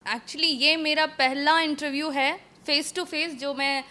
Actually ये मेरा पहला इंटरव्यू है फेस टू फेस जो मैं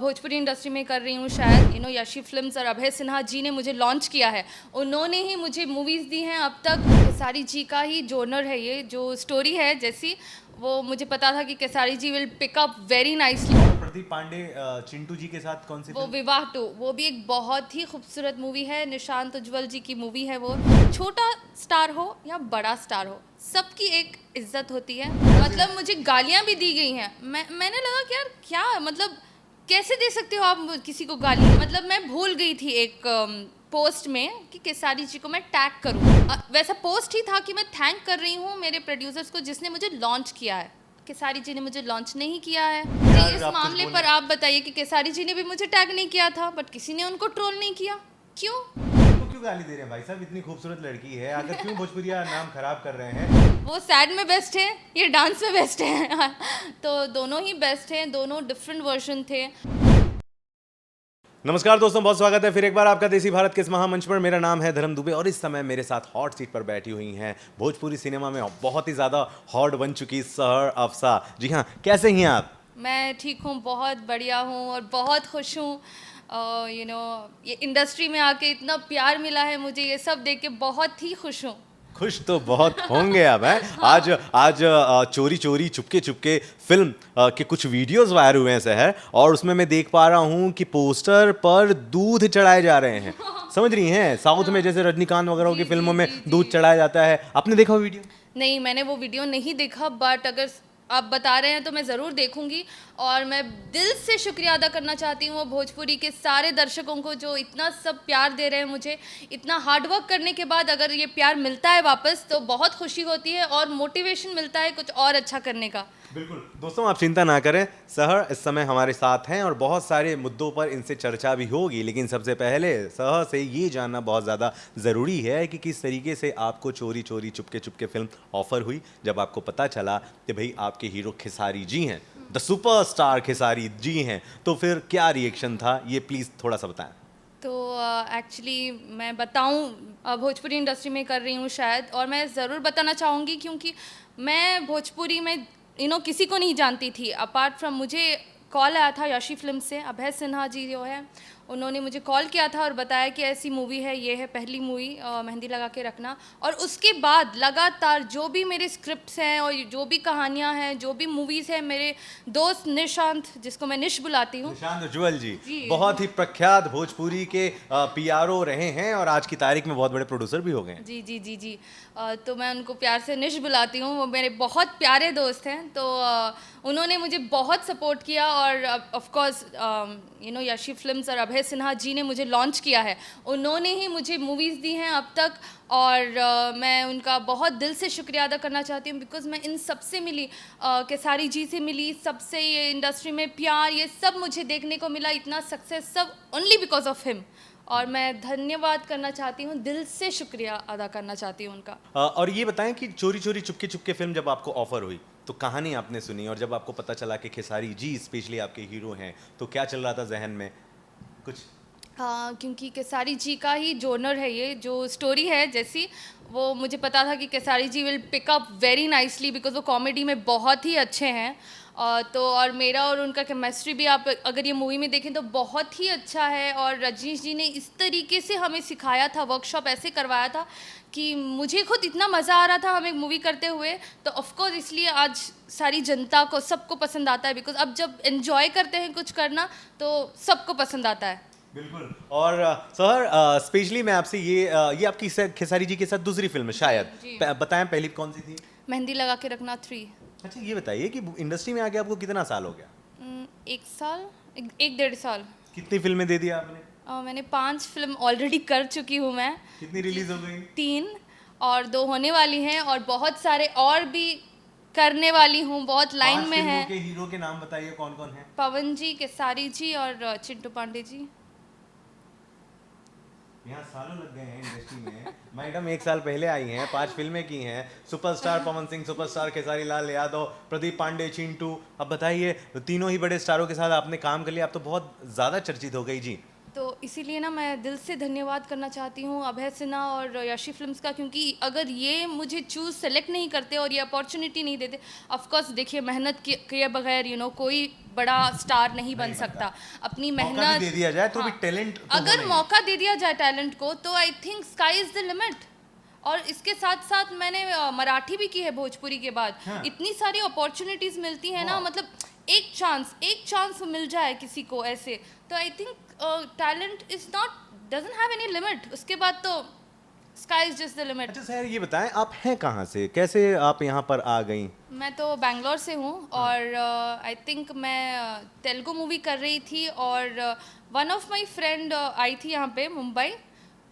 भोजपुरी इंडस्ट्री में कर रही हूँ। शायद यशी फिल्म्स और अभय सिन्हा जी ने मुझे लॉन्च किया है। उन्होंने ही मुझे मूवीज़ दी हैं अब तक। केसारी जी का ही जोनर है ये, जो स्टोरी है जैसी वो मुझे पता था कि Kesari ji will pick up very nicely. Pradeep Pandey Chintu ji के साथ कौन सी वो फिल्म? विवाह टू, वो भी एक बहुत ही खूबसूरत मूवी है। निशांत उज्ज्वल जी की मूवी है वो। छोटा स्टार हो या बड़ा स्टार हो, सबकी एक इज्जत होती है। मतलब मुझे गालियां भी दी गई हैं। मैंने लगा कि यार क्या मतलब कैसे दे सकते हो आप किसी को गाली। मतलब मैं भूल गई थी एक पोस्ट में कि केसारी जी को मैं टैग करूं। वैसा पोस्ट ही था कि मैं थैंक कर रही हूं मेरे प्रोड्यूसर्स को जिसने मुझे लॉन्च किया है। केसारी जी ने मुझे लॉन्च नहीं किया है। जी, इस मामले पर आप बताइए कि केसारी जी ने भी मुझे टैग नहीं किया था, बट किसी ने उनको ट्रोल नहीं किया। क्यों? उनको क्यों गाली दे रहे हैं भाई साहब? इतनी खूबसूरत लड़की है, आकर क्यों भोजपुरिया नाम खराब कर रहे हैं? वो सैड में बेस्ट है, ये डांस में बेस्ट है। तो दोनों ही बेस्ट हैं, दोनों डिफरेंट वर्जन थे। नमस्कार दोस्तों, बहुत स्वागत है फिर एक बार आपका देसी भारत के इस महामंच पर। मेरा नाम है धर्म दुबे और इस समय मेरे साथ हॉट सीट पर बैठी हुई हैं भोजपुरी सिनेमा में बहुत ही ज़्यादा हॉट बन चुकी सहर अफसा। जी हाँ, कैसे हैं आप? मैं ठीक हूँ, बहुत बढ़िया हूँ और बहुत खुश हूँ। ये इंडस्ट्री में आके इतना प्यार मिला है मुझे, ये सब देख के बहुत ही खुश हूँ। खुश तो बहुत होंगे आप हैं। आज आज चोरी चोरी चुपके चुपके फिल्म के कुछ वीडियोस वायरल हुए हैं शहर, और उसमें मैं देख पा रहा हूँ कि पोस्टर पर दूध चढ़ाए जा रहे हैं। समझ रही हैं, साउथ में जैसे रजनीकांत वगैरह की फिल्मों में दूध चढ़ाया जाता है। आपने देखा वो वीडियो? नहीं, मैंने वो वीडियो नहीं देखा, बट अगर आप बता रहे हैं तो मैं ज़रूर देखूंगी। और मैं दिल से शुक्रिया अदा करना चाहती हूँ वो भोजपुरी के सारे दर्शकों को जो इतना सब प्यार दे रहे हैं मुझे। इतना हार्डवर्क करने के बाद अगर ये प्यार मिलता है वापस तो बहुत खुशी होती है और मोटिवेशन मिलता है कुछ और अच्छा करने का। बिल्कुल दोस्तों, आप चिंता ना करें, सहर इस समय हमारे साथ हैं और बहुत सारे मुद्दों पर इनसे चर्चा भी होगी। लेकिन सबसे पहले सहर से ये जानना बहुत ज़्यादा ज़रूरी है कि किस तरीके से आपको चोरी चोरी चुपके चुपके फिल्म ऑफर हुई। जब आपको पता चला कि भाई आपके हीरो खेसारी जी हैं, द सुपरस्टार खेसारी जी हैं, तो फिर क्या रिएक्शन था, ये प्लीज़ थोड़ा सा बताएं। तो एक्चुअली मैं बताऊं, भोजपुरी इंडस्ट्री में कर रही हूँ शायद, और मैं ज़रूर बताना चाहूँगी क्योंकि मैं भोजपुरी में किसी को नहीं जानती थी अपार्ट फ्रॉम। मुझे कॉल आया था यशी फिल्म से, अभय सिन्हा जी जो है उन्होंने मुझे कॉल किया था और बताया कि ऐसी मूवी है, ये है पहली मूवी मेहंदी लगा के रखना। और उसके बाद लगातार जो भी मेरे स्क्रिप्ट्स हैं और जो भी कहानियाँ हैं, जो भी मूवीज़ हैं, मेरे दोस्त निशांत, जिसको मैं निश बुलाती हूँ। निशांत उज्ज्वल जी जी। बहुत ही प्रख्यात भोजपुरी के पीआरओ रहे हैं और आज की तारीख में बहुत बड़े प्रोड्यूसर भी हो गए हैं। जी जी जी जी। तो मैं उनको प्यार से निश बुलाती हूँ, वो मेरे बहुत प्यारे दोस्त हैं। तो उन्होंने मुझे बहुत सपोर्ट किया और ऑफ कोर्स यशी फिल्म्स और अभय सिन्हा जी ने मुझे लॉन्च किया है। उन्होंने ही मुझे मूवीज़ दी हैं अब तक, और मैं उनका बहुत दिल से शुक्रिया अदा करना चाहती हूँ बिकॉज़ मैं इन सबसे मिली, केसारी जी से मिली, सबसे ये इंडस्ट्री में प्यार, ये सब मुझे देखने को मिला, इतना सक्सेस सब ओनली बिकॉज ऑफ हिम। और मैं धन्यवाद करना चाहती हूँ, दिल से शुक्रिया अदा करना चाहती हूँ उनका। और ये बताएं कि चोरी चोरी चुपके चुपके फिल्म जब आपको ऑफर हुई तो कहानी आपने सुनी, और जब आपको पता चला कि खेसारी जी स्पेशली आपके हीरो हैं, तो क्या चल रहा था जहन में कुछ? हाँ, क्योंकि केसारी जी का ही जोनर है ये, जो स्टोरी है जैसी वो मुझे पता था कि Kesari ji will pick up very nicely because वो कॉमेडी में बहुत ही अच्छे हैं। तो और मेरा और उनका केमिस्ट्री भी आप अगर ये मूवी में देखें तो बहुत ही अच्छा है। और रजनीश जी ने इस तरीके से हमें सिखाया था, वर्कशॉप ऐसे करवाया था कि मुझे खुद इतना मज़ा आ रहा था हमें मूवी करते हुए। तो ऑफकोर्स इसलिए आज सारी जनता को, सबको पसंद आता है बिकॉज अब जब एंजॉय करते हैं कुछ करना तो सबको पसंद आता है। बिल्कुल। और सर स्पेशली मैं आपसे ये आपकी खेसारी जी के साथ दूसरी फिल्म है शायद, जी। बताएं पहली कौन सी थी? मेहंदी लगा के रखना 3। अच्छा, ये बताइए कि इंडस्ट्री में आके आपको कितना साल हो गया? 1 साल, एक 1.5 साल। कितनी फिल्में दे दी आपने? मैंने 5 फिल्म ऑलरेडी कर चुकी हूँ मैं। कितनी रिलीज हो गई? 3 और 2 होने वाली हैं, और बहुत सारे और भी करने वाली हूँ, बहुत लाइन पांच में फिल्मों है। के हीरो के नाम बताइए, कौन कौन है? पवन जी, केसारी जी और चिंटू पांडे जी। यहाँ सालों लग गए हैं इंडस्ट्री में। मैडम 1 साल पहले आई हैं, 5 फिल्में की हैं। Superstar Pawan Singh, superstar Khesari Lal Yadav, Pradeep Pandey, Chintu. अब बताइए, तीनों ही बड़े स्टारों के साथ आपने काम कर लिया, आप तो बहुत ज़्यादा चर्चित हो गई जी। तो इसीलिए ना मैं दिल से धन्यवाद करना चाहती हूँ अभय सिन्हा और यशी फिल्म्स का, क्योंकि अगर ये मुझे चूज़ सेलेक्ट नहीं करते और ये अपॉर्चुनिटी नहीं देते, ऑफ कोर्स देखिए मेहनत किए बगैर कोई बड़ा स्टार नहीं बन सकता। अपनी मौका भी मेहनत दे दिया जाए तो भी हाँ, टैलेंट तो अगर होना ही है। मौका दे दिया जाए टैलेंट को तो I think sky is the limit. और इसके साथ साथ मैंने मराठी भी की है भोजपुरी के बाद। हाँ। इतनी सारी अपॉर्चुनिटीज़ मिलती है ना, वाह। मतलब एक चांस मिल जाए किसी को ऐसे, तो I think talent is not doesn't have any limit. उसके बाद तो sky is just the limit. अच्छा सर, ये बताएं आप हैं कहाँ से, कैसे आप यहाँ पर आ गई? मैं तो बैंगलोर से हूँ और आई थिंक मैं तेलुगु मूवी कर रही थी और one of my friend I थी यहाँ पे मुंबई,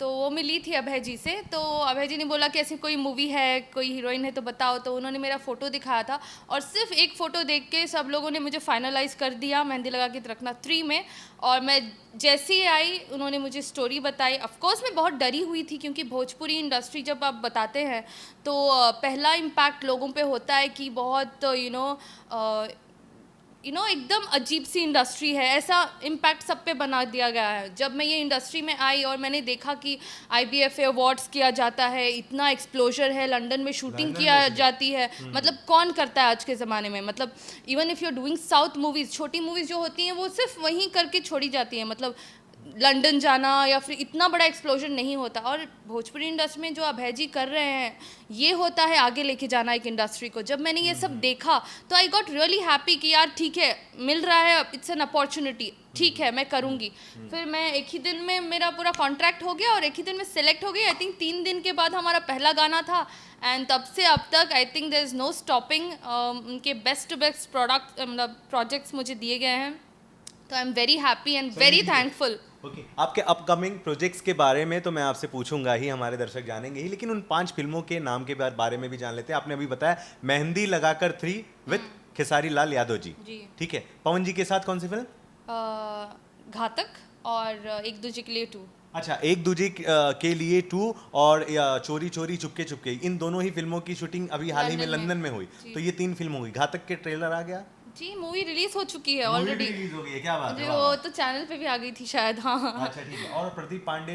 तो वो मिली थी अभय जी से। तो अभय जी ने बोला कि ऐसी कोई मूवी है, कोई हीरोइन है तो बताओ। तो उन्होंने मेरा फ़ोटो दिखाया था और सिर्फ एक फ़ोटो देख के सब लोगों ने मुझे फाइनलाइज कर दिया मेहंदी लगा के रखना 3 में। और मैं जैसे ही आई उन्होंने मुझे स्टोरी बताई। ऑफकोर्स मैं बहुत डरी हुई थी, क्योंकि भोजपुरी इंडस्ट्री जब आप बताते हैं तो पहला इम्पैक्ट लोगों पे होता है कि बहुत एकदम अजीब सी इंडस्ट्री है, ऐसा इम्पैक्ट सब पे बना दिया गया है। जब मैं ये इंडस्ट्री में आई और मैंने देखा कि IBFA अवार्ड्स किया जाता है, इतना एक्सप्लोजर है, लंदन में शूटिंग किया जाती है, मतलब कौन करता है आज के ज़माने में। मतलब even if you are doing south movies, छोटी मूवीज़ जो होती हैं वो सिर्फ वहीं करके छोड़ी जाती हैं, मतलब लंदन जाना या फिर इतना बड़ा एक्सप्लोजन नहीं होता। और भोजपुरी इंडस्ट्री में जो अभय जी कर रहे हैं, ये होता है आगे लेके जाना एक इंडस्ट्री को। जब मैंने ये सब देखा तो आई गॉट रियली हैप्पी कि यार ठीक है, मिल रहा है, इट्स एन अपॉर्चुनिटी, ठीक है मैं करूँगी। फिर मैं एक ही दिन में मेरा पूरा कॉन्ट्रैक्ट हो गया और एक ही दिन में सिलेक्ट हो गई। आई थिंक 3 दिन के बाद हमारा पहला गाना था एंड तब से अब तक I think there is no stopping. उनके बेस्ट टू बेस्ट प्रोजेक्ट्स मुझे दिए गए हैं, तो I am very happy and very thankful. Okay, आपके अपकमिंग प्रोजेक्ट्स के बारे में तो मैं आपसे पूछूंगा ही, हमारे दर्शक जानेंगे ही, लेकिन उन 5 फिल्मों के नाम के बारे में भी जान लेते हैं। आपने अभी बताया मेहंदी लगाकर 3 विद खेसारी लाल यादव जी, ठीक है। पवन जी के साथ कौन सी फिल्म? घातक और एक दूजे के लिए 2। अच्छा, एक दूजे के लिए 2 और चोरी चोरी चुपके चुपके, इन दोनों ही फिल्मों की शूटिंग अभी हाल ही में लंदन में हुई। तो ये 3 फिल्म हुई। घातक के ट्रेलर आ गया जी, मूवी रिलीज हो चुकी है ऑलरेडी। रिलीज हो गई है, क्या बात है। वो तो चैनल पे भी आ गई थी शायद। हाँ, अच्छा ठीक है। और प्रदीप पांडे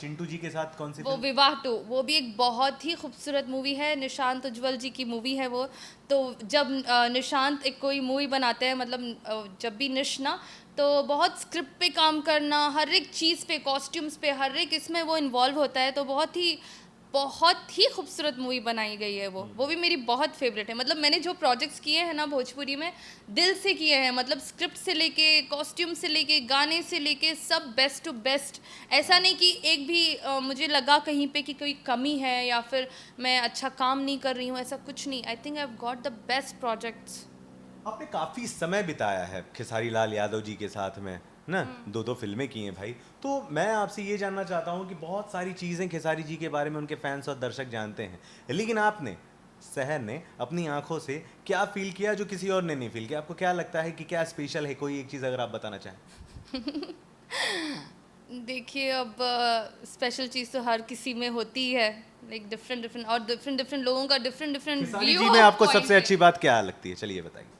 चिंटू जी के साथ कौन सी वो फिल्म? विवाह 2, वो भी एक बहुत ही खूबसूरत मूवी है। निशांत उज्ज्वल जी की मूवी है वो। तो जब निशांत एक कोई मूवी बनाते हैं, मतलब जब भी निश ना, तो बहुत स्क्रिप्ट पे काम करना, हर एक चीज़ पे, कॉस्ट्यूम्स पे, हर एक इसमें वो इन्वॉल्व होता है। तो बहुत ही खूबसूरत मूवी बनाई गई है वो भी मेरी बहुत फेवरेट है। मतलब मैंने जो प्रोजेक्ट्स किए हैं ना भोजपुरी में, दिल से किए हैं, मतलब स्क्रिप्ट से लेके, कॉस्ट्यूम से लेके, गाने से लेके, सब बेस्ट टू बेस्ट। ऐसा नहीं कि एक भी मुझे लगा कहीं पे कि कोई कमी है या फिर मैं अच्छा काम नहीं कर रही हूँ, ऐसा कुछ नहीं। I think I have got the best projects. आपने काफी समय बिताया है खेसारी लाल यादव जी के साथ में ना, 2 फिल्में की हैं भाई। तो मैं आपसे ये जानना चाहता हूँ कि बहुत सारी चीज़ें खेसारी जी के बारे में उनके फैंस और दर्शक जानते हैं, लेकिन आपने, सहर ने अपनी आंखों से क्या फील किया जो किसी और ने नहीं फील किया? आपको क्या लगता है कि क्या स्पेशल है? कोई एक चीज़ अगर आप बताना चाहें। देखिए, अब स्पेशल चीज़ तो हर किसी में होती है, लाइक डिफरेंट लोगों का डिफरेंट खेसारी व्यू जी में आपको सबसे अच्छी बात क्या लगती है? चलिए बताइए।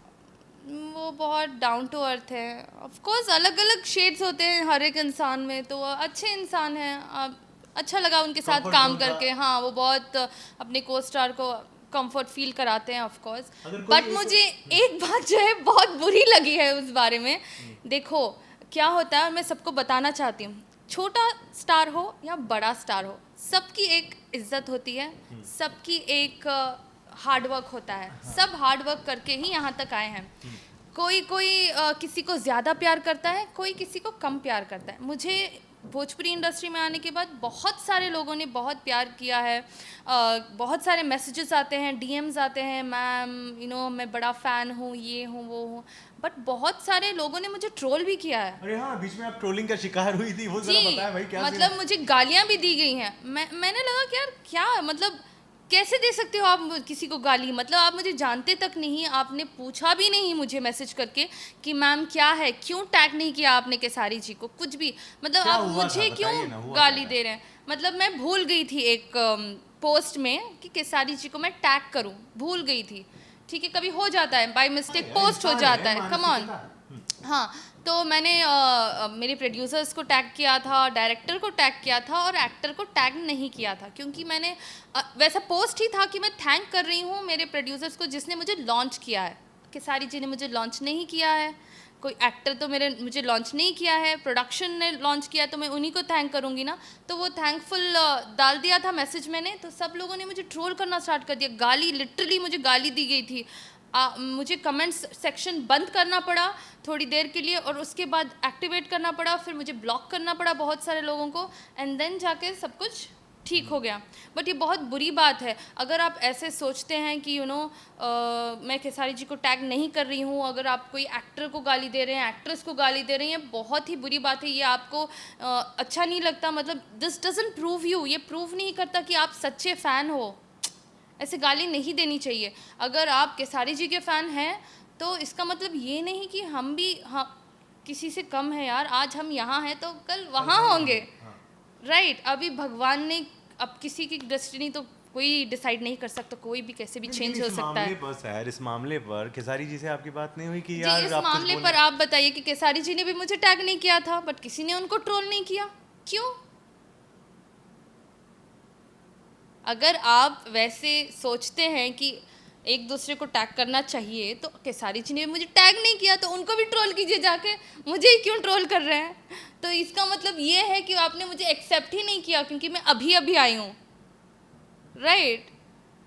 वो बहुत डाउन टू अर्थ है। ऑफ कोर्स अलग अलग शेड्स होते हैं हर एक इंसान में, तो वो अच्छे इंसान हैं। अच्छा लगा उनके साथ Comfort काम zone का- करके। हाँ, वो बहुत अपने को स्टार को कंफर्ट फील कराते हैं ऑफ कोर्स। अगर कोई बट मुझे एक बात जो है बहुत बुरी लगी है उस बारे में। देखो क्या होता है, मैं सबको बताना चाहती हूँ, छोटा स्टार हो या बड़ा स्टार हो, सबकी एक इज्जत होती है, सबकी एक हार्डवर्क होता है। सब हार्डवर्क करके ही यहाँ तक आए हैं। कोई किसी को ज़्यादा प्यार करता है, कोई किसी को कम प्यार करता है। मुझे भोजपुरी इंडस्ट्री में आने के बाद बहुत सारे लोगों ने बहुत प्यार किया है। बहुत सारे मैसेजेस आते हैं, DMs आते हैं, मैम मैं बड़ा फ़ैन हूँ, ये हूँ वो हूँ। बट बहुत सारे लोगों ने मुझे ट्रोल भी किया है। अरे हाँ, बीच में आप ट्रोलिंग का शिकार हुई थी, वो जरा बताएं भाई, क्या सीन है? मतलब मुझे गालियाँ भी दी गई हैं। मैंने लगा कि यार क्या, मतलब कैसे दे सकते हो आप किसी को गाली? मतलब आप मुझे जानते तक नहीं, आपने पूछा भी नहीं मुझे मैसेज करके कि मैम क्या है, क्यों टैग नहीं किया आपने खेसारी जी को, कुछ भी। मतलब क्या आप हुआ था? मुझे क्यों बताइए ना, हुआ गाली क्या था? दे रहे हैं? मतलब मैं भूल गई थी एक पोस्ट में कि खेसारी जी को मैं टैग करूं, भूल गई थी। ठीक है, कभी हो जाता है, बाय मिस्टेक पोस्ट हो इंसान जाता है, है, कम ऑन। मानसिकता। हाँ, तो मैंने मेरे प्रोड्यूसर्स को टैग किया था, डायरेक्टर को टैग किया था और एक्टर को टैग नहीं किया था, क्योंकि मैंने वैसा पोस्ट ही था कि मैं थैंक कर रही हूँ मेरे प्रोड्यूसर्स को जिसने मुझे लॉन्च किया है। खेसारी जी ने मुझे लॉन्च नहीं किया है, कोई एक्टर तो मुझे लॉन्च नहीं किया है, प्रोडक्शन ने लॉन्च किया, तो मैं उन्हीं को थैंक करूँगी ना। तो वो थैंकफुल डाल दिया था मैसेज मैंने, तो सब लोगों ने मुझे ट्रोल करना स्टार्ट कर दिया, गाली, लिटरली मुझे गाली दी गई थी। मुझे कमेंट्स सेक्शन बंद करना पड़ा थोड़ी देर के लिए, और उसके बाद एक्टिवेट करना पड़ा, फिर मुझे ब्लॉक करना पड़ा बहुत सारे लोगों को, एंड देन जाके सब कुछ ठीक हो गया। बट ये बहुत बुरी बात है अगर आप ऐसे सोचते हैं कि मैं खेसारी जी को टैग नहीं कर रही हूँ, अगर आप कोई एक्टर को गाली दे रहे हैं, एक्ट्रेस को गाली दे रहे हैं, बहुत ही बुरी बात है ये। आपको अच्छा नहीं लगता, मतलब दिस डजंट प्रूव यू, ये प्रूव नहीं करता कि आप सच्चे फ़ैन हो। ऐसे गाली नहीं देनी चाहिए। अगर आप खेसारी जी के फ़ैन हैं तो इसका मतलब ये नहीं कि हम भी किसी से कम है यार। आज हम यहाँ हैं तो कल वहाँ होंगे, राइट? अभी भगवान ने, अब किसी की डेस्टिनी तो कोई डिसाइड नहीं कर सकता, कोई भी कैसे भी चेंज हो सकता है। इस मामले पर खेसारी जी से आपकी बात नहीं हुई कि जी, यार इस आप कुछ मामले बोले? पर आप बताइए कि खेसारी जी ने भी मुझे टैग नहीं किया था, बट किसी ने उनको ट्रोल नहीं किया, क्यों? अगर आप वैसे सोचते हैं कि एक दूसरे को टैग करना चाहिए, तो खेसारी जी ने मुझे टैग नहीं किया तो उनको भी ट्रोल कीजिए जाके, मुझे ही क्यों ट्रोल कर रहे हैं? तो इसका मतलब ये है कि आपने मुझे एक्सेप्ट ही नहीं किया क्योंकि मैं अभी अभी आई हूँ, राइट?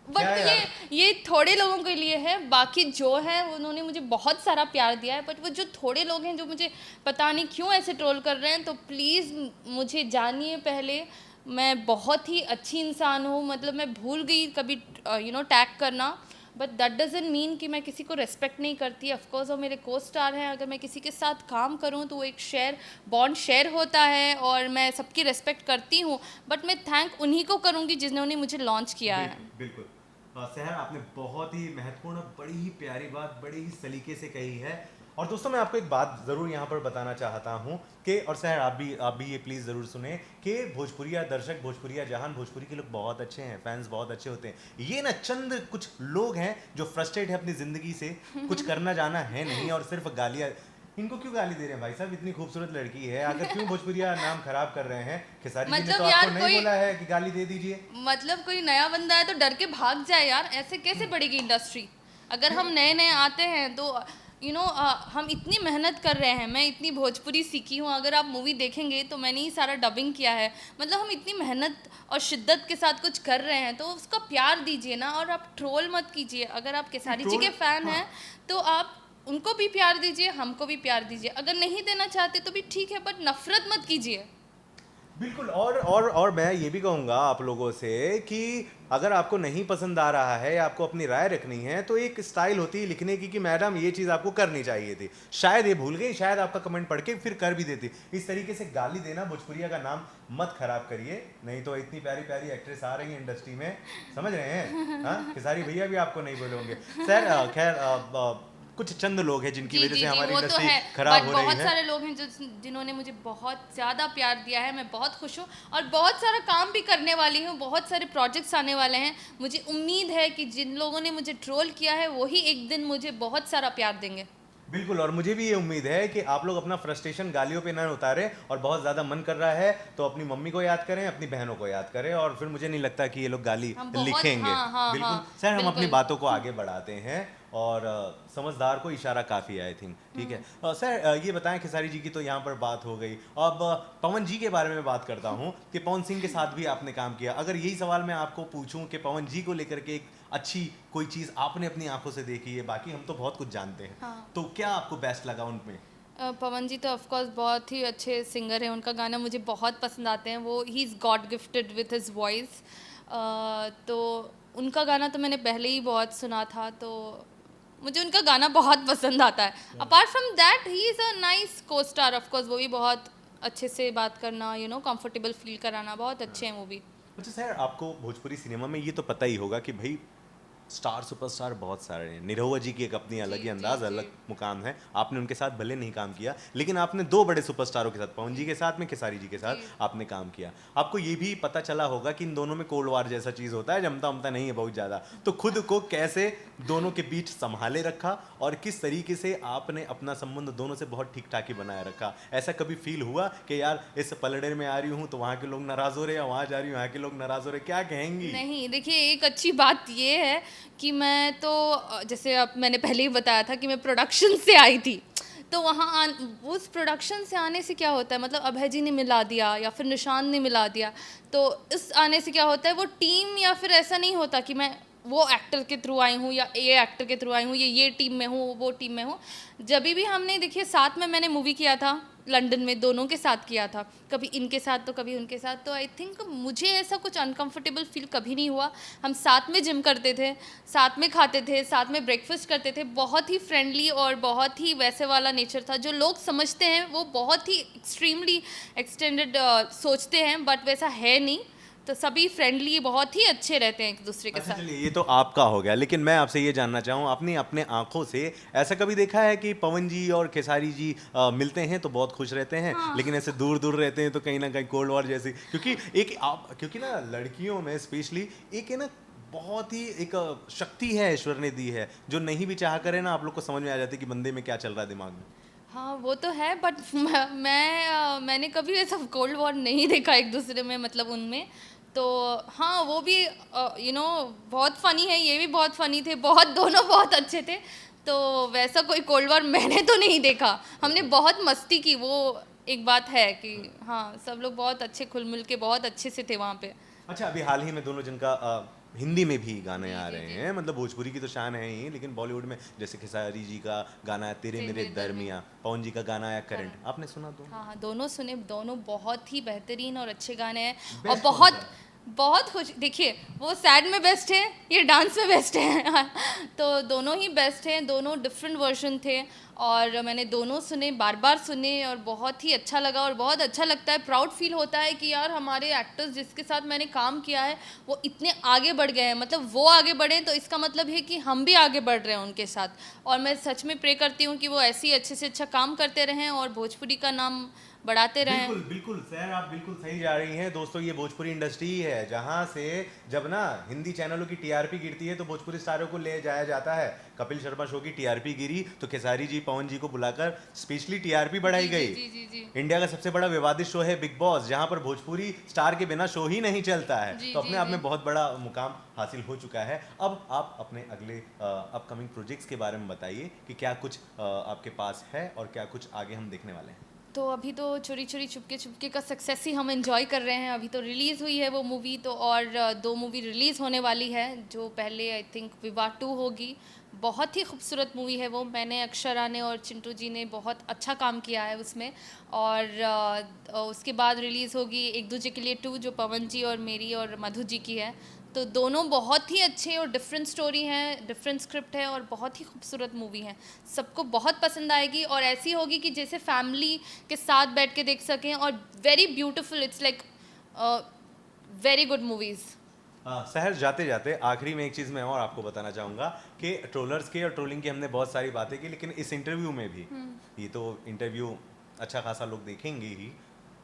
बट ये थोड़े लोगों के लिए है, बाकी जो है उन्होंने मुझे बहुत सारा प्यार दिया है। बट वो जो थोड़े लोग हैं जो मुझे पता नहीं क्यों ऐसे ट्रोल कर रहे हैं, तो प्लीज़ मुझे जानिए पहले, मैं बहुत ही अच्छी इंसान हूँ। मतलब मैं भूल गई कभी टैग करना, बट दैट डजंट मीन कि मैं किसी को रेस्पेक्ट नहीं करती। ऑफकोर्स वो मेरे को स्टार हैं, अगर मैं किसी के साथ काम करूँ तो वो एक बॉन्ड शेयर होता है और मैं सबकी रेस्पेक्ट करती हूँ। बट मैं थैंक उन्हीं को करूँगी जिन्होंने मुझे लॉन्च किया है। बिल्कुल। सहर, आपने बहुत ही महत्वपूर्ण, बड़ी ही प्यारी बात बड़े ही सलीके से कही है। और दोस्तों, मैं आपको एक बात ज़रूर यहाँ पर बताना चाहता हूँ कि, और सहर आप भी ये प्लीज़ ज़रूर सुने कि भोजपुरिया दर्शक, भोजपुरिया जहान, भोजपुरी के लोग बहुत अच्छे हैं, फैंस बहुत अच्छे होते हैं। ये ना चंद कुछ लोग हैं जो फ्रस्ट्रेट है अपनी ज़िंदगी से, कुछ करना जाना है नहीं और सिर्फ गालियाँ। इनको क्यों गाली दे रहे हैं भाई साहब? इतनी खूबसूरत लड़की है, आकर क्यों भोजपुरिया नाम खराब कर रहे हैं? खेसारी जी ने मतलब तो यार आपको नहीं बोला है कि गाली दे दीजिए। मतलब कोई नया बंदा है तो डर के भाग जाए यार, ऐसे कैसे बढ़ेगी इंडस्ट्री? अगर हम नए नए आते हैं तो हम इतनी मेहनत कर रहे हैं, मैं इतनी भोजपुरी सीखी हूँ, अगर आप मूवी देखेंगे तो मैंने ही सारा डबिंग किया है। मतलब हम इतनी मेहनत और शिद्दत के साथ कुछ कर रहे हैं, तो उसका प्यार दीजिए ना, और आप ट्रोल मत कीजिए। अगर आप खेसारी जी के फ़ैन हैं तो आप उनको भी प्यार दीजिए, हमको भी प्यार दीजिए। अगर नहीं देना चाहते तो भी ठीक है, बट नफरत मत कीजिए। बिल्कुल। और मैं ये भी कहूँगा आप लोगों से कि अगर आपको नहीं पसंद आ रहा है या आपको अपनी राय रखनी है, तो एक स्टाइल होती है लिखने की कि मैडम ये चीज़ आपको करनी चाहिए थी, शायद ये भूल गई, शायद आपका कमेंट पढ़ के फिर कर भी देती। इस तरीके से गाली देना, भोजपुरिया का नाम मत खराब करिए, नहीं तो इतनी प्यारी प्यारी एक्ट्रेस आ रही है इंडस्ट्री में, समझ रहे हैं? हाँ, खेसारी भैया भी आपको नहीं बोलोगे। सर, खैर, कुछ चंद लोग हैं जिनकी वजह से हमारी वो तो इंडस्ट्री है, खराब बट हो रही बहुत है। सारे लोग हैं जिन्होंने मुझे बहुत ज़्यादा प्यार दिया है। मैं बहुत खुश हूँ और बहुत सारा काम भी करने वाली हूँ, बहुत सारे प्रोजेक्ट्स आने वाले हैं। मुझे उम्मीद है कि जिन लोगों ने मुझे ट्रोल किया है वही एक दिन मुझे बहुत सारा प्यार देंगे। बिल्कुल। और मुझे भी ये उम्मीद है कि आप लोग अपना फ्रस्ट्रेशन गालियों पे ना उतारें, और बहुत ज़्यादा मन कर रहा है तो अपनी मम्मी को याद करें, अपनी बहनों को याद करें, और फिर मुझे नहीं लगता कि ये लोग गाली हम बहुत, लिखेंगे। हाँ हाँ बिल्कुल। हाँ, सर, हम अपनी बिल्कुल। बातों को आगे बढ़ाते हैं, और समझदार को इशारा काफ़ी है, आई थिंक। ठीक है। सर, ये बताएं, खेसारी जी की तो यहाँ पर बात हो गई, अब पवन जी के बारे में बात करता हूँ कि पवन सिंह के साथ भी आपने काम किया। अगर यही सवाल मैं आपको पूछूं कि पवन जी को लेकर के एक अच्छी कोई चीज़ आपने अपनी आंखों से देखी है, बाकी हम तो बहुत कुछ जानते हैं, हाँ। तो क्या आपको बेस्ट लगा उनमें? पवन जी तो ऑफ कोर्स बहुत ही अच्छे सिंगर हैं, उनका गाना मुझे बहुत पसंद आते हैं। वो he is God gifted with his voice. तो उनका गाना तो मैंने पहले ही बहुत सुना था, तो मुझे उनका गाना बहुत पसंद आता है। Apart from that he is a nice को स्टार। ऑफ कोर्स वो भी बहुत अच्छे से बात करना, कंफर्टेबल फील कराना, बहुत अच्छे हैं वो भी। अच्छा सर, आपको भोजपुरी सिनेमा में ये तो पता ही होगा कि भाई स्टार सुपरस्टार बहुत सारे हैं। निरहुआ जी की एक अपनी अलग ही जी, अंदाज, जी। अलग मुकाम है। आपने उनके साथ भले नहीं काम किया, लेकिन आपने दो बड़े सुपरस्टारों के साथ, पवन जी के साथ में, खेसारी जी के साथ जी। आपने काम किया। आपको ये भी पता चला होगा कि इन दोनों में कोल्ड वार जैसा चीज़ होता है, जमता उमता नहीं है बहुत ज़्यादा। तो खुद को कैसे दोनों के बीच संभाले रखा और किस तरीके से आपने अपना संबंध दोनों से बहुत ठीक ठाक ही बनाए रखा? ऐसा कभी फील हुआ कि यार इस पलड़े में आ रही हूँ तो वहाँ के लोग नाराज़ हो रहे हैं, वहाँ जा रही हूँ वहाँ के लोग नाराज़ हो रहे हैं, क्या कहेंगी? नहीं, देखिए एक अच्छी बात ये है कि मैं तो जैसे अब मैंने पहले ही बताया था कि मैं प्रोडक्शन से आई थी। तो उस प्रोडक्शन से आने से क्या होता है, मतलब अभय जी ने मिला दिया या फिर निशान ने मिला दिया, तो इस आने से क्या होता है, वो टीम या फिर ऐसा नहीं होता कि मैं वो एक्टर के थ्रू आई हूँ या ये एक्टर के थ्रू आई हूँ, ये टीम में हूँ, वो टीम में हूँ। जब भी हमने देखिए साथ में मैंने मूवी किया था लंदन में, दोनों के साथ किया था, कभी इनके साथ तो कभी उनके साथ, तो आई थिंक मुझे ऐसा कुछ अनकंफर्टेबल फील कभी नहीं हुआ। हम साथ में जिम करते थे, साथ में खाते थे, साथ में ब्रेकफास्ट करते थे, बहुत ही फ्रेंडली और बहुत ही वैसे वाला नेचर था जो लोग समझते हैं वो बहुत ही एक्सट्रीमली एक्सटेंडेड सोचते हैं, बट वैसा है नहीं। तो सभी फ्रेंडली बहुत ही अच्छे रहते हैं एक दूसरे के अच्छा साथ। चलिए, ये तो आपका हो गया, लेकिन मैं आपसे ये जानना चाहूँ, आपने अपने आंखों से ऐसा कभी देखा है कि पवन जी और खेसारी जी मिलते हैं तो बहुत खुश रहते हैं, हाँ। लेकिन ऐसे दूर दूर रहते हैं तो कहीं ना कहीं कोल्ड वॉर जैसी, क्योंकि एक आप, क्योंकि ना लड़कियों में स्पेशली एक है ना, बहुत ही एक शक्ति है ईश्वर ने दी है, जो नहीं भी चाह करे ना आप लोग को समझ में आ जाती है कि बंदे में क्या चल रहा है दिमाग में। हाँ वो तो है, बट मैंने कभी ऐसा कोल्ड वॉर नहीं देखा एक दूसरे में, मतलब उनमें। तो हाँ वो भी बहुत फनी है, ये भी बहुत फनी थे, बहुत दोनों बहुत अच्छे थे। तो वैसा कोई कोल्ड वॉर मैंने तो नहीं देखा। हमने बहुत मस्ती की, वो एक बात है कि हाँ सब लोग बहुत अच्छे खुल मिल के बहुत अच्छे से थे वहाँ पे। अच्छा, अभी हाल ही में दोनों जन का हिंदी में भी गाने जी आ जी रहे जी। हैं, मतलब भोजपुरी की तो शान है ही, लेकिन बॉलीवुड में जैसे खेसारी जी का गाना है तेरे तेरे मेरे मेरे दरमियाँ, पवन जी का गाना है करंट, करंट। आपने सुना तो? हाँ हाँ दोनों सुने, दोनों बहुत ही बेहतरीन और अच्छे गाने हैं। और बेस्ट कौन सा बहुत है? बहुत खुश, देखिए वो सैड में बेस्ट है, ये डांस में बेस्ट है तो दोनों ही बेस्ट हैं, दोनों डिफरेंट वर्जन थे। और मैंने दोनों सुने, बार बार सुने, और बहुत ही अच्छा लगा। और बहुत अच्छा लगता है, प्राउड फील होता है कि यार हमारे एक्टर्स जिसके साथ मैंने काम किया है वो इतने आगे बढ़ गए हैं, मतलब वो आगे बढ़े तो इसका मतलब है कि हम भी आगे बढ़ रहे हैं उनके साथ। और मैं सच में प्रे करती हूँ कि वो ऐसे ही अच्छे से अच्छा काम करते रहें और भोजपुरी का नाम बढ़ाते रहें। बिल्कुल बिल्कुल सर, आप बिल्कुल सही जा रही हैं दोस्तों। ये भोजपुरी इंडस्ट्री ही है जहाँ से जब ना हिंदी चैनलों की टीआरपी गिरती है तो भोजपुरी स्टारों को ले जाया जाता है। कपिल शर्मा शो की टीआरपी गिरी तो खेसारी जी पवन जी को बुलाकर स्पेशली टीआरपी बढ़ाई जी जी गई। जी जी जी इंडिया का सबसे बड़ा विवादित शो है बिग बॉस, जहाँ पर भोजपुरी स्टार के बिना शो ही नहीं चलता है, जी तो जी अपने आप जी। में बहुत बड़ा मुकाम हासिल हो चुका है। अब आप अपने अगले अपकमिंग प्रोजेक्ट्स के बारे में बताइए कि क्या कुछ आपके पास है और क्या कुछ आगे हम देखने वाले हैं। तो अभी तो चोरी चोरी चुपके चुपके का सक्सेस ही हम एंजॉय कर रहे हैं। अभी तो रिलीज़ हुई है वो मूवी, तो और दो मूवी रिलीज़ होने वाली है। जो पहले आई थिंक विवाह 2 होगी, बहुत ही खूबसूरत मूवी है वो। मैंने, अक्षरा ने और चिंटू जी ने बहुत अच्छा काम किया है उसमें। और उसके बाद रिलीज़ होगी एक दूजे के लिए 2, जो पवन जी और मेरी और मधु जी की है। तो दोनों बहुत ही अच्छे और डिफरेंट स्टोरी हैं, डिफरेंट स्क्रिप्ट है और बहुत ही खूबसूरत मूवी है। सबको बहुत पसंद आएगी और ऐसी होगी कि जैसे फैमिली के साथ बैठ के देख सकें। और very beautiful, it's like very good movies. शहर जाते जाते आखिरी में एक चीज़ मैं और आपको बताना चाहूँगा कि ट्रोलर्स की और ट्रोलिंग की हमने बहुत सारी बातें की, लेकिन इस इंटरव्यू में भी, ये तो इंटरव्यू अच्छा खासा लोग देखेंगे ही,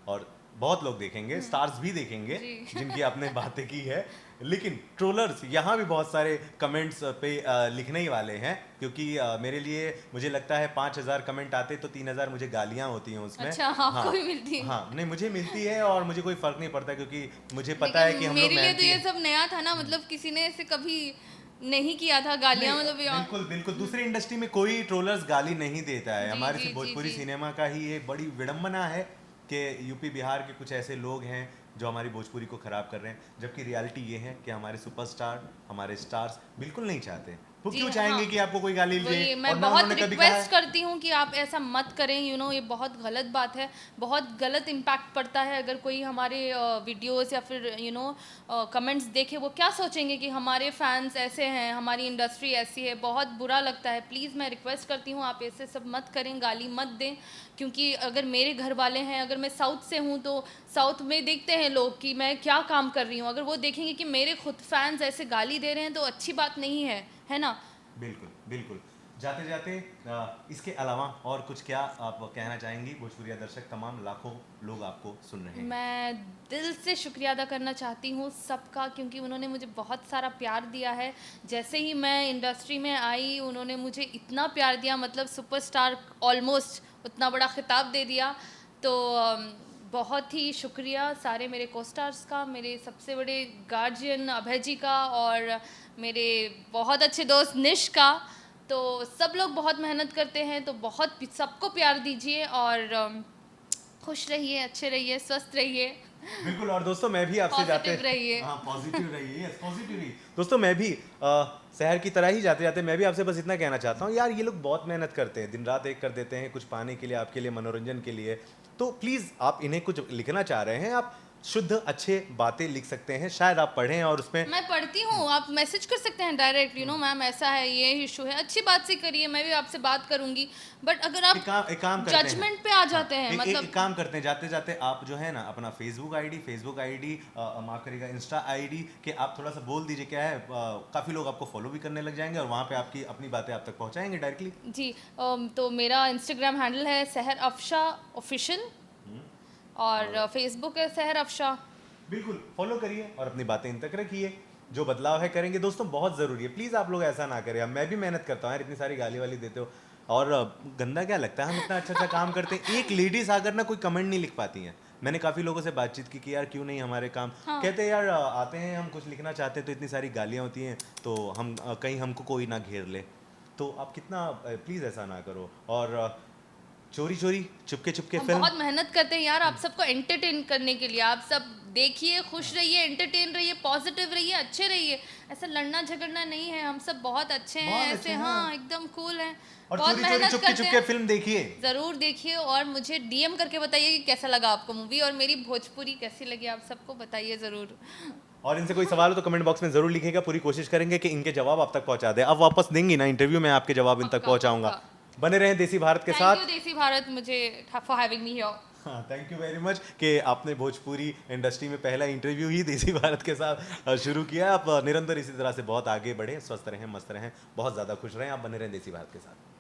और बहुत लोग देखेंगे, स्टार्स भी देखेंगे जी। जिनकी आपने बातें की है, लेकिन ट्रोलर्स यहाँ भी बहुत सारे कमेंट्स पे लिखने ही वाले हैं, क्योंकि मेरे लिए मुझे लगता है 5,000 कमेंट आते तो 3,000 मुझे गालियाँ होती हैं उसमें। अच्छा, आपको भी मिलती है? हाँ नहीं, मुझे मिलती है और मुझे कोई फ़र्क नहीं पड़ता, क्योंकि मुझे पता है कि लेकिन हम लोग मेरे लिए तो मेहनती ये हैं। सब नया था ना, मतलब किसी ने ऐसे कभी नहीं किया था गालियाँ, नहीं, मतलब यार। बिल्कुल बिल्कुल, दूसरी इंडस्ट्री में कोई ट्रोलर्स गाली नहीं देता है, जी हमारे जी सिर्फ जी भोजपुरी जी। सिनेमा का ही एक बड़ी विडंबना है कि यूपी बिहार के कुछ ऐसे लोग हैं जो हमारी भोजपुरी को ख़राब कर रहे हैं, जबकि रियलिटी ये है कि हमारे सुपरस्टार, हमारे स्टार्स बिल्कुल नहीं चाहते वो जी क्यों हाँ, चाहेंगे कि आपको कोई गाली दे? वही मैं और ना बहुत उन्होंने कभी कहा रिक्वेस्ट है करती हूँ कि आप ऐसा मत करें, ये बहुत गलत बात है, बहुत गलत इम्पैक्ट पड़ता है अगर कोई हमारे वीडियोस या फिर कमेंट्स देखे, वो क्या सोचेंगे कि हमारे फैंस ऐसे हैं, हमारी इंडस्ट्री ऐसी है, बहुत बुरा लगता है। प्लीज़ मैं रिक्वेस्ट करती हूँ आप ऐसे सब मत करें, गाली मत दें, क्योंकि अगर मेरे घर वाले हैं, अगर मैं साउथ से हूँ तो साउथ में देखते हैं लोग कि मैं क्या काम कर रही हूँ, अगर वो देखेंगे कि मेरे खुद फैंस ऐसे गाली दे रहे हैं तो अच्छी बात नहीं है ना। बिल्कुल बिल्कुल। जाते जाते इसके अलावा और कुछ क्या आप कहना चाहेंगी? भोजपुरिया दर्शक तमाम लाखों लोग आपको सुन रहे हैं। मैं दिल से शुक्रिया अदा करना चाहती हूँ सबका, क्योंकि उन्होंने मुझे बहुत सारा प्यार दिया है। जैसे ही मैं इंडस्ट्री में आई उन्होंने मुझे इतना प्यार दिया, मतलब सुपरस्टार ऑलमोस्ट उतना बड़ा खिताब दे दिया। तो बहुत ही शुक्रिया सारे मेरे को स्टार्स का, मेरे सबसे बड़े गार्जियन अभय जी का, और मेरे बहुत अच्छे दोस्त निश का। तो सब लोग बहुत मेहनत करते हैं, तो बहुत सबको प्यार दीजिए और खुश रहिए, अच्छे रहिए, स्वस्थ रहिए, बिल्कुल। और दोस्तों मैं भी आपसे जाते पॉजिटिव रहिए। हाँ पॉजिटिव रहिए, यस पॉजिटिव रहिए। दोस्तों मैं भी शहर की तरह ही जाते जाते मैं भी आपसे बस इतना कहना चाहता हूँ, यार ये लोग बहुत मेहनत करते हैं, दिन रात एक कर देते हैं कुछ पाने के लिए, आपके लिए, मनोरंजन के लिए। तो प्लीज़ आप इन्हें कुछ लिखना चाह रहे हैं, आप शुद्ध अच्छे बातें लिख सकते हैं, शायद आप पढ़ें और उसमें मैं पढ़ती हूँ, आप मैसेज कर सकते हैं डायरेक्ट, मैम ऐसा है, ये इशू है, अच्छी बात से करिए, मैं भी आपसे बात करूंगी। बट अगर आप एक काम करते हैं, जजमेंट पे आ जाते हैं, मतलब एक काम करते हैं, जाते जाते आप जो है ना अपना फेसबुक आईडी माफ करिएगा, इंस्टा आईडी के आप थोड़ा सा बोल दीजिए, क्या है काफ़ी लोग आपको फॉलो भी करने लग जाएंगे और वहाँ पे आपकी अपनी बातें आप तक पहुँचाएंगे डायरेक्टली। जी। तो मेरा इंस्टाग्राम हैंडल है सहर अफशा ऑफिशियल, और फेसबुक है सहर अफशा। बिल्कुल फॉलो करिए और अपनी बातें इन तक रखिए, जो बदलाव है करेंगे। दोस्तों बहुत ज़रूरी है, प्लीज़ आप लोग ऐसा ना करें। अब मैं भी मेहनत करता हूँ यार, इतनी सारी गाली वाली देते हो और गंदा क्या लगता है, हम इतना अच्छा अच्छा काम करते हैं, एक लेडीज आकर ना कोई कमेंट नहीं लिख पाती हैं। मैंने काफ़ी लोगों से बातचीत की कि यार क्यों नहीं हमारे काम, हाँ। कहते हैं यार आते हैं हम कुछ लिखना चाहते हैं तो इतनी सारी गालियाँ होती हैं, तो हम कहीं हमको कोई ना घेर ले। तो आप कितना प्लीज़ ऐसा ना करो। और चोरी चोरी चुपके चुपके हम फिल्म, बहुत मेहनत करते हैं यार आप सबको एंटरटेन करने के लिए, आप सब देखिए, खुश रहिए, एंटरटेन रहिए, पॉजिटिव रहिए, अच्छे रहिए। ऐसा लड़ना झगड़ना नहीं है, हम सब बहुत अच्छे हैं, बहुत ऐसे अच्छे हैं। हाँ एकदम कूल हैं, और बहुत चोरी चोरी मेहनत चुपके करते चुपके हैं। फिल्म देखिए। ज़रूर देखिए और मुझे डीएम करके बताइए कि कैसा लगा आपको मूवी, और मेरी भोजपुरी कैसी लगी आप सबको बताइए ज़रूर। और इनसे कोई सवाल हो तो कमेंट बॉक्स में जरूर लिखिएगा, पूरी कोशिश करेंगे कि इनके जवाब आप तक पहुंचा दें। अब वापस देंगी ना इंटरव्यू में, आपके जवाब इन तक पक्का, पहुंचाऊंगा। पक्का। बने रहें देसी भारत के थैंक यू साथ। देसी भारत मुझे फॉर हैविंग मी हियर। हाँ थैंक यू वेरी मच कि आपने भोजपुरी इंडस्ट्री में पहला इंटरव्यू ही देसी भारत के साथ शुरू किया। आप निरंतर इसी तरह से बहुत आगे बढ़ें, स्वस्थ रहें, मस्त रहें, बहुत ज़्यादा खुश रहें। आप बने रहें देसी भारत के साथ।